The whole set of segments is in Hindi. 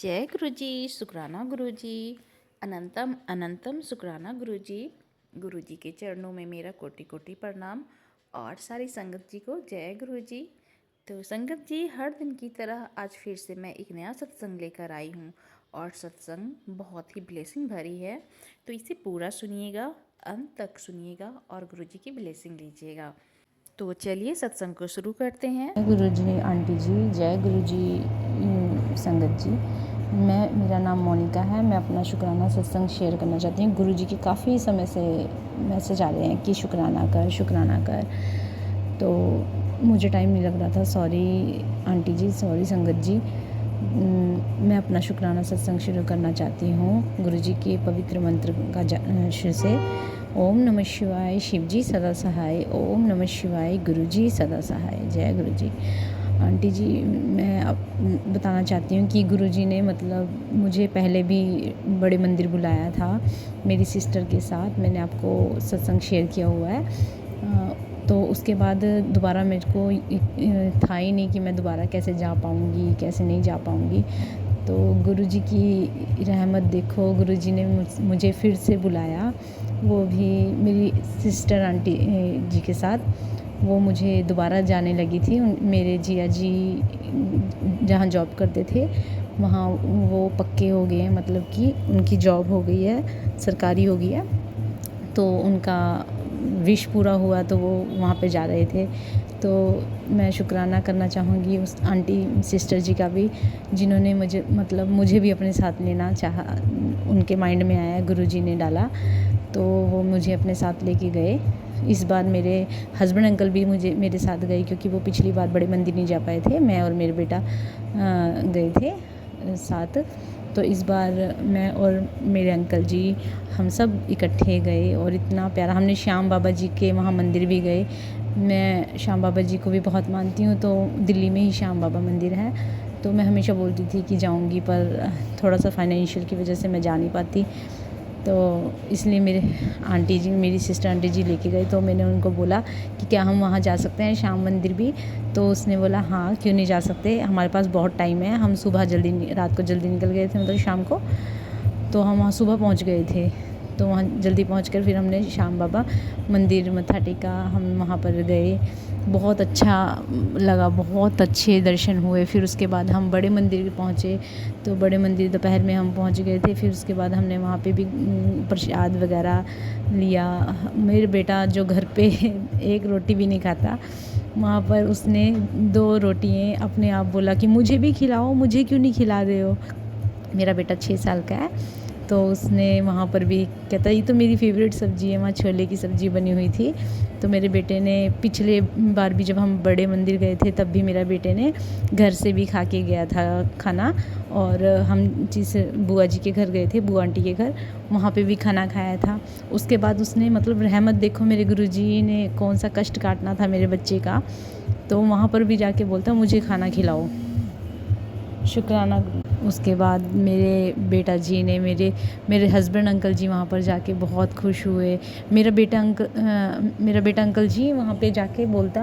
जय गुरु जी, शुक्राना गुरु जी। अनंतम अनंतम शुक्राना गुरु जी के चरणों में मेरा कोटि कोटि प्रणाम और सारी संगत जी को जय गुरु जी। तो संगत जी, हर दिन की तरह आज फिर से मैं एक नया सत्संग लेकर आई हूँ और सत्संग बहुत ही ब्लेसिंग भरी है। तो इसे पूरा सुनिएगा, अंत तक सुनिएगा और गुरु जी की ब्लेसिंग लीजिएगा। तो चलिए सत्संग को शुरू करते हैं। गुरु जी, आंटी जी, जय गुरु जी। संगत जी, मेरा नाम मोनिका है। मैं अपना शुक्राना सत्संग शेयर करना चाहती हूँ। गुरु जी के काफ़ी समय से मैसेज आ रहे हैं कि शुक्राना कर, शुक्राना कर। तो मुझे टाइम नहीं लग रहा था। सॉरी आंटी जी, सॉरी संगत जी। मैं अपना शुक्राना सत्संग शुरू करना चाहती हूँ गुरु जी के पवित्र मंत्र का शुरू से। ओम नमः शिवाय, शिव जी सदा सहाय। ओम नमः शिवाय, गुरु जी सदा सहाय। जय गुरु जी। आंटी जी, मैं अब बताना चाहती हूँ कि गुरु जी ने मतलब मुझे पहले भी बड़े मंदिर बुलाया था मेरी सिस्टर के साथ। मैंने आपको सत्संग शेयर किया हुआ है। तो उसके बाद दोबारा मेरे को था ही नहीं कि मैं दोबारा कैसे जा पाऊँगी, कैसे नहीं जा पाऊँगी। तो गुरु जी की रहमत देखो, गुरु जी ने मुझे फिर से बुलाया, वो भी मेरी सिस्टर आंटी जी के साथ। वो मुझे दोबारा जाने लगी थी। मेरे जिया जी जहाँ जॉब करते थे वहाँ वो पक्के हो गए हैं, मतलब कि उनकी जॉब हो गई है, सरकारी हो गई है। तो उनका विश पूरा हुआ तो वो वहाँ पे जा रहे थे। तो मैं शुक्राना करना चाहूँगी उस आंटी सिस्टर जी का भी, जिन्होंने मुझे भी अपने साथ लेना चाहा। उनके माइंड में आया, गुरु जी ने डाला, तो वो मुझे अपने साथ लेके गए। इस बार मेरे हस्बैंड अंकल भी मेरे साथ गए, क्योंकि वो पिछली बार बड़े मंदिर नहीं जा पाए थे। मैं और मेरे बेटा गए थे साथ। तो इस बार मैं और मेरे अंकल जी हम सब इकट्ठे गए और इतना प्यारा। हमने श्याम बाबा जी के वहाँ मंदिर भी गए। मैं श्याम बाबा जी को भी बहुत मानती हूँ, तो दिल्ली में ही श्याम बाबा मंदिर है। तो मैं हमेशा बोलती थी कि जाऊँगी, पर थोड़ा सा फाइनेंशियल की वजह से मैं जा नहीं पाती। तो इसलिए मेरी सिस्टर आंटी जी लेके गए। तो मैंने उनको बोला कि क्या हम वहाँ जा सकते हैं, श्याम मंदिर भी। तो उसने बोला हाँ, क्यों नहीं जा सकते, हमारे पास बहुत टाइम है। हम रात को जल्दी निकल गए थे, मतलब शाम को। तो हम वहाँ सुबह पहुँच गए थे। तो वहाँ जल्दी पहुँचकर फिर हमने श्याम बाबा मंदिर मत्था टेका, हम वहाँ पर गए। बहुत अच्छा लगा, बहुत अच्छे दर्शन हुए। फिर उसके बाद हम बड़े मंदिर पहुँचे। तो बड़े मंदिर दोपहर में हम पहुँच गए थे। फिर उसके बाद हमने वहाँ पे भी प्रसाद वगैरह लिया। मेरे बेटा जो घर पे एक रोटी भी नहीं खाता, वहाँ पर उसने 2 रोटियाँ अपने आप बोला कि मुझे भी खिलाओ, मुझे क्यों नहीं खिला रहे हो। मेरा बेटा 6 साल का है। तो उसने वहाँ पर भी कहता, ये तो मेरी फेवरेट सब्ज़ी है। वहाँ छोले की सब्ज़ी बनी हुई थी। तो मेरे बेटे ने पिछले बार भी जब हम बड़े मंदिर गए थे, तब भी मेरा बेटे ने घर से भी खा के गया था खाना। और हम जिस बुआ जी के घर गए थे, बुआ आंटी के घर, वहाँ पे भी खाना खाया था। उसके बाद उसने मतलब रहमत देखो, मेरे गुरुजी ने कौन सा कष्ट काटना था मेरे बच्चे का। तो वहाँ पर भी जाके बोलता, मुझे खाना खिलाओ, शुक्राना। उसके बाद मेरे बेटा जी ने मेरे हस्बैंड अंकल जी वहाँ पर जाके बहुत खुश हुए। मेरा बेटा अंकल जी वहाँ पे जाके बोलता,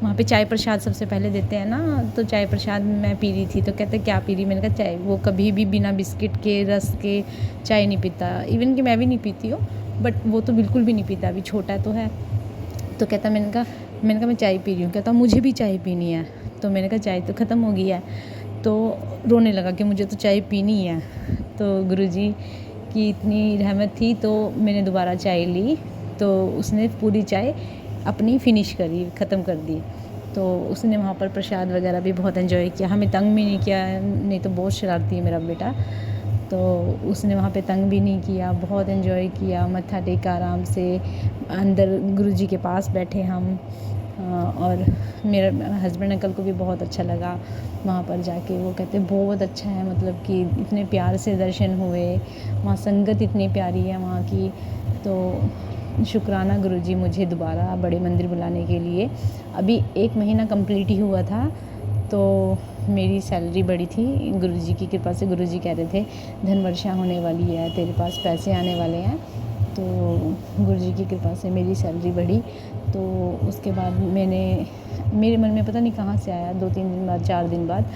वहाँ पे चाय प्रसाद सबसे पहले देते हैं ना, तो चाय प्रसाद मैं पी रही थी। तो कहते क्या पी रही, मैंने कहा चाय। वो कभी भी बिना बिस्किट के, रस के चाय नहीं पीता। इवन कि मैं भी नहीं पीती हूँ, बट वो तो बिल्कुल भी नहीं पीता, अभी छोटा तो है। तो कहता, मैंने कहा मैं चाय पी रही हूँ। कहता मुझे भी चाय पीनी है। तो मैंने कहा चाय तो ख़त्म हो गई है। तो रोने लगा कि मुझे तो चाय पीनी है। तो गुरुजी की इतनी रहमत थी, तो मैंने दोबारा चाय ली। तो उसने पूरी चाय अपनी फिनिश करी, ख़त्म कर दी। तो उसने वहाँ पर प्रसाद वगैरह भी बहुत एंजॉय किया, हमें तंग भी नहीं किया। नहीं तो बहुत शरारती है मेरा बेटा, तो उसने वहाँ पे तंग भी नहीं किया, बहुत एंजॉय किया। मत्था टेका आराम से, अंदर गुरुजी के पास बैठे हम। और मेरा हस्बैंड अंकल को भी बहुत अच्छा लगा वहाँ पर जाके। वो कहते बहुत अच्छा है, मतलब कि इतने प्यार से दर्शन हुए, वहाँ संगत इतनी प्यारी है वहाँ की। तो शुक्राना गुरुजी मुझे दोबारा बड़े मंदिर बुलाने के लिए। अभी 1 महीना कंप्लीट ही हुआ था, तो मेरी सैलरी बढ़ी थी गुरुजी की कृपा से। गुरुजी कह रहे थे धन वर्षा होने वाली है, तेरे पास पैसे आने वाले हैं। तो गुरुजी की कृपा से मेरी सैलरी बढ़ी। तो उसके बाद मेरे मन में पता नहीं कहाँ से आया, 2-3 दिन बाद, 4 दिन बाद,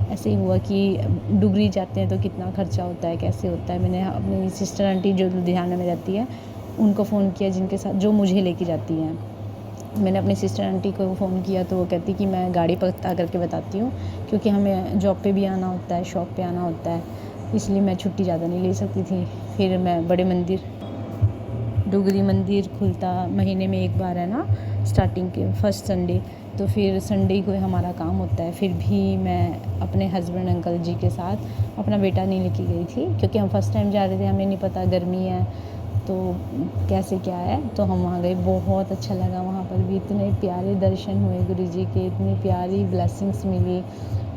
ऐसे ही हुआ कि डुगरी जाते हैं तो कितना खर्चा होता है, कैसे होता है। मैंने अपनी सिस्टर आंटी जो लुधियाना में रहती है उनको फ़ोन किया, जिनके साथ जो मुझे लेके जाती हैं। मैंने अपनी सिस्टर आंटी को फ़ोन किया तो वो कहती कि मैं गाड़ी पता करके बताती हूँ, क्योंकि हमें जॉब पे भी आना होता है, शॉप पे आना होता है, इसलिए मैं छुट्टी ज़्यादा नहीं ले सकती थी। फिर मैं बड़े मंदिर, डुगरी मंदिर खुलता महीने में एक बार है ना, स्टार्टिंग के फर्स्ट संडे, तो फिर संडे को हमारा काम होता है। फिर भी मैं अपने हस्बैंड अंकल जी के साथ अपना बेटा नहीं लेके गई थी, क्योंकि हम फर्स्ट टाइम जा रहे थे, हमें नहीं पता गर्मी है तो कैसे क्या है। तो हम वहाँ गए, बहुत अच्छा लगा। वहाँ पर भी इतने प्यारे दर्शन हुए गुरु जी के, इतनी प्यारी ब्लेसिंग्स मिली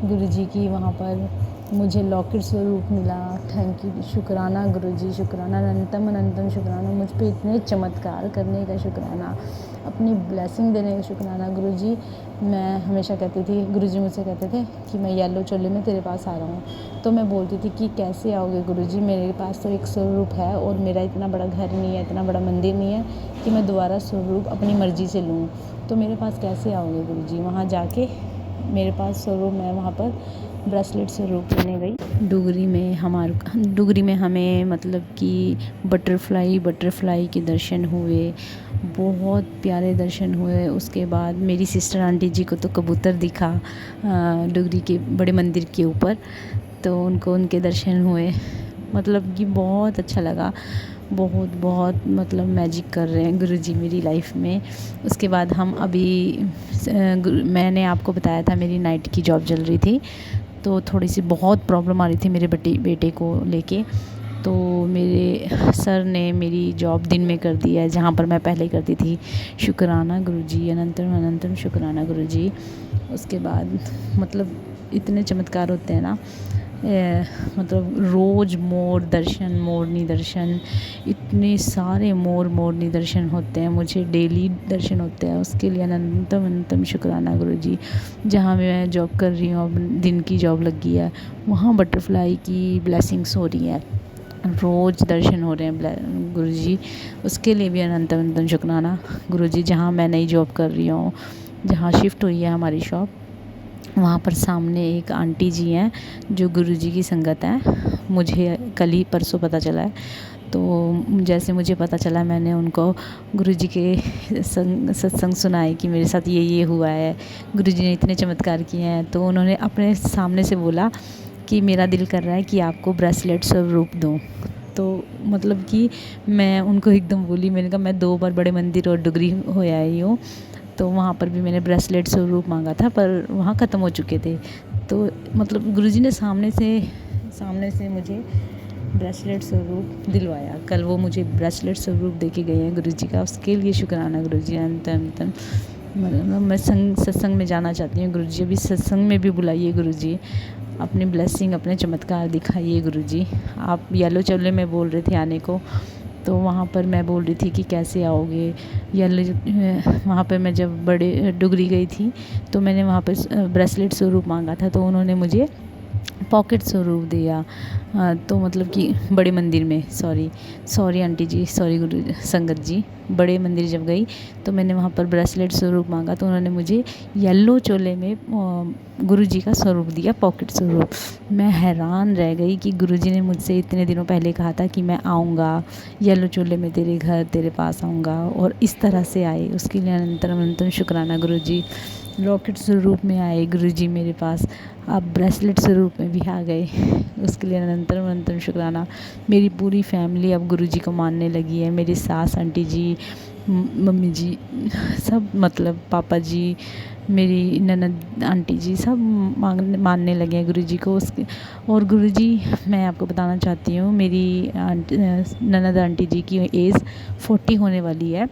गुरु जी की। वहाँ पर मुझे लौकिक स्वरूप मिला। थैंक यू, शुक्राना गुरु जी, शुक्राना, अनंतम अनंतम शुक्राना। मुझ पे इतने चमत्कार करने का शुक्राना, अपनी ब्लेसिंग देने का शुक्राना गुरु जी। मैं हमेशा कहती थी, गुरु जी मुझसे कहते थे कि मैं येलो चोले में तेरे पास आ रहा हूँ, तो मैं बोलती थी कि कैसे आओगे गुरु जी, मेरे पास तो एक स्वरूप है और मेरा इतना बड़ा घर नहीं है, इतना बड़ा मंदिर नहीं है कि मैं दोबारा स्वरूप अपनी मर्ज़ी से लूँ, तो मेरे पास कैसे आओगे गुरु जी। वहाँ जाके मेरे पास स्वरूप, मैं वहाँ पर ब्रेसलेट स्वरूप लेने गई। डुगरी में हमें मतलब कि बटरफ्लाई के दर्शन हुए, बहुत प्यारे दर्शन हुए। उसके बाद मेरी सिस्टर आंटी जी को तो कबूतर दिखा डुगरी के बड़े मंदिर के ऊपर, तो उनको उनके दर्शन हुए। मतलब कि बहुत अच्छा लगा, बहुत बहुत मतलब मैजिक कर रहे हैं गुरुजी मेरी लाइफ में। उसके बाद हम अभी मैंने आपको बताया था मेरी नाइट की जॉब चल रही थी, तो थोड़ी सी बहुत प्रॉब्लम आ रही थी मेरे बेटे को लेके। तो मेरे सर ने मेरी जॉब दिन में कर दी है, जहाँ पर मैं पहले करती थी। शुक्राना गुरुजी, अनंतम अनंतम शुक्राना गुरुजी। उसके बाद मतलब इतने चमत्कार होते हैं ना, मतलब रोज़ मोरनी दर्शन, इतने सारे मोरनी दर्शन होते हैं, मुझे डेली दर्शन होते हैं। उसके लिए अनंतम अनंतम शुक्राना गुरुजी। जहाँ मैं जॉब कर रही हूँ, अब दिन की जॉब लगी है, वहाँ बटरफ्लाई की ब्लेसिंग्स हो रही है, रोज़ दर्शन हो रहे हैं गुरुजी। उसके लिए भी अनंतम अनंतम शुक्राना गुरुजी। जहाँ मैं नई जॉब कर रही हूँ, जहाँ शिफ्ट हुई है हमारी शॉप, वहाँ पर सामने एक आंटी जी हैं जो गुरुजी की संगत है। मुझे कल ही परसों पता चला है, तो जैसे मुझे पता चला मैंने उनको गुरुजी के सत्संग सुनाए कि मेरे साथ ये हुआ है, गुरुजी ने इतने चमत्कार किए हैं। तो उन्होंने अपने सामने से बोला कि मेरा दिल कर रहा है कि आपको ब्रेसलेट स्वरूप दूँ। तो मतलब कि मैं उनको एकदम बोली, मैंने कहा मैं 2 बार बड़े मंदिर और डुगरी हो आई हूँ, तो वहाँ पर भी मैंने ब्रेसलेट स्वरूप मांगा था, पर वहाँ ख़त्म हो चुके थे। तो मतलब गुरुजी ने सामने से मुझे ब्रेसलेट स्वरूप दिलवाया। कल वो मुझे ब्रेसलेट स्वरूप दे के गए हैं गुरुजी का, उसके लिए शुक्राना गुरुजी। अंतम मतलब मैं सत्संग में जाना चाहती हूँ गुरुजी, अभी सत्संग में भी बुलाइए गुरुजी, अपनी ब्लेसिंग, अपने चमत्कार दिखाइए गुरुजी। आप येलो चोले में बोल रहे थे आने को, तो वहाँ पर मैं बोल रही थी कि कैसे आओगे। वहाँ पर मैं जब बड़े डुगरी गई थी तो मैंने वहाँ पर ब्रेसलेट स्वरूप मांगा था, तो उन्होंने मुझे पॉकेट स्वरूप दिया। तो मतलब कि बड़े मंदिर में, सॉरी आंटी जी, सॉरी गुरु संगत जी, बड़े मंदिर जब गई तो मैंने वहाँ पर ब्रेसलेट स्वरूप मांगा, तो उन्होंने मुझे येलो चोले में गुरुजी का स्वरूप दिया, पॉकेट स्वरूप। मैं हैरान रह गई कि गुरुजी ने मुझसे इतने दिनों पहले कहा था कि मैं आऊँगा येलो चोले में, तेरे घर तेरे पास आऊँगा, और इस तरह से आए। उसके लिए अनंतम शुक्राना गुरुजी। लॉकेट स्वरूप में आए गुरुजी मेरे पास, आप ब्रेसलेट स्वरूप में भी आ गए, उसके लिए अनंतम शुक्राना। मेरी पूरी फैमिली अब गुरुजी को मानने लगी है, मेरी सास आंटी जी, मम्मी जी, सब मतलब पापा जी, मेरी ननद आंटी जी, सब मानने लगे हैं गुरुजी को। उसके और गुरुजी, मैं आपको बताना चाहती हूँ, मेरी ननद आंटी जी की एज 40 होने वाली है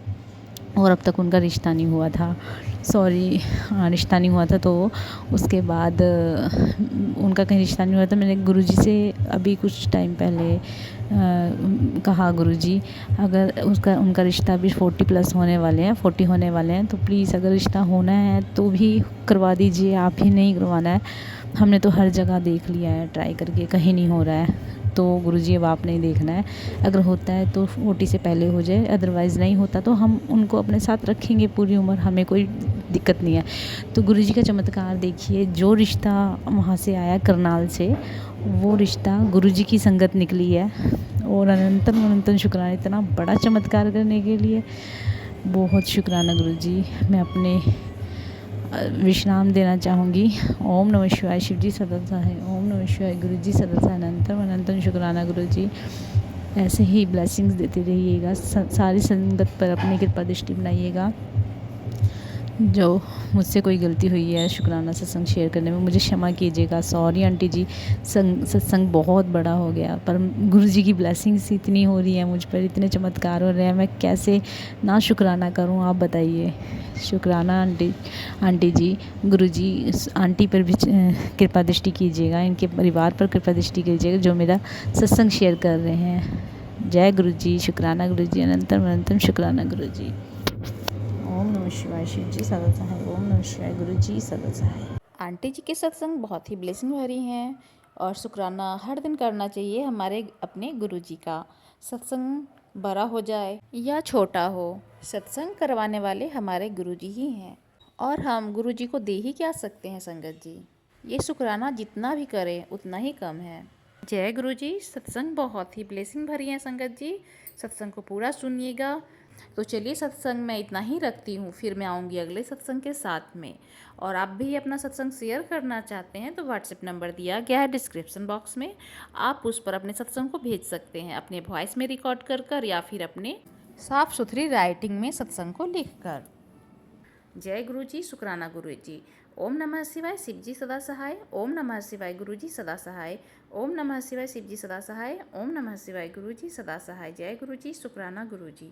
और अब तक उनका रिश्ता नहीं हुआ था। रिश्ता नहीं हुआ था, तो उसके बाद उनका कहीं रिश्ता नहीं हुआ था। मैंने गुरुजी से अभी कुछ टाइम पहले कहा, गुरुजी अगर उनका रिश्ता अभी 40 होने वाले हैं, तो प्लीज़ अगर रिश्ता होना है तो भी करवा दीजिए, आप ही नहीं करवाना है, हमने तो हर जगह देख लिया है ट्राई करके, कहीं नहीं हो रहा है। तो गुरुजी अब आपने ही देखना है, अगर होता है तो 40 से पहले हो जाए, अदरवाइज़ नहीं होता तो हम उनको अपने साथ रखेंगे पूरी उम्र, हमें कोई दिक्कत नहीं है। तो गुरुजी का चमत्कार देखिए, जो रिश्ता वहाँ से आया करनाल से, वो रिश्ता गुरुजी की संगत निकली है। और अनंतम अनंतम शुक्राना इतना बड़ा चमत्कार करने के लिए, बहुत शुक्राना गुरुजी। मैं अपने विश्राम देना चाहूँगी। ओम नमः शिवाय, शिव जी सदा सहाय। ओम नमः शिवाय, गुरु जी सदा सहाय। अनंतम अनंतम शुक्राना गुरु जी। ऐसे ही ब्लेसिंग्स देते रहिएगा, सारी संगत पर अपनी कृपा दृष्टि बनाइएगा। जो मुझसे कोई गलती हुई है शुक्राना सत्संग शेयर करने में, मुझे क्षमा कीजिएगा। सॉरी आंटी जी, सत्संग बहुत बड़ा हो गया, पर गुरु जी की ब्लेसिंग्स इतनी हो रही है मुझ पर, इतने चमत्कार हो रहे हैं, मैं कैसे ना शुक्राना करूं, आप बताइए। शुक्राना आंटी जी, गुरु जी आंटी पर भी कृपा दृष्टि कीजिएगा, इनके परिवार पर कृपा दृष्टि कीजिएगा जो मेरा सत्संग शेयर कर रहे हैं। जय गुरु जी, शुक्राना गुरु जी, अनंतम अनंतम शुक्राना गुरु जी। ओम नमः शिवाय, शिव जी सदा सहाय। ओम नमः शिवाय, गुरु जी सदा सहाय। आंटी जी के सत्संग बहुत ही ब्लेसिंग भरी हैं और शुक्राना हर दिन करना चाहिए हमारे अपने गुरु जी का। सत्संग बड़ा हो जाए या छोटा हो, सत्संग करवाने वाले हमारे गुरु जी ही हैं और हम गुरु जी को दे ही क्या सकते हैं संगत जी। ये शुक्राना जितना भी करें उतना ही कम है। जय गुरु जी। सत्संग बहुत ही ब्लेसिंग भरी है संगत जी, सत्संग को पूरा सुनिएगा। तो चलिए सत्संग मैं इतना ही रखती हूँ, फिर मैं आऊँगी अगले सत्संग के साथ में। और आप भी अपना सत्संग शेयर करना चाहते हैं तो व्हाट्सएप नंबर दिया गया है डिस्क्रिप्शन बॉक्स में, आप उस पर अपने सत्संग को भेज सकते हैं, अपने वॉइस में रिकॉर्ड कर या फिर अपने साफ सुथरी राइटिंग में सत्संग को लिख कर। जय गुरु जी, शुक्राना गुरु जी। ओम नमः शिवाय, शिव जी सदा सहाय। ओम नमः शिवाय, गुरु जी सदा सहाय। ओम नमः शिवाय, शिव जी सदा सहाय। ओम नमः शिवाय, गुरु जी सदा सहाय। जय गुरु जी, शुक्राना गुरु जी।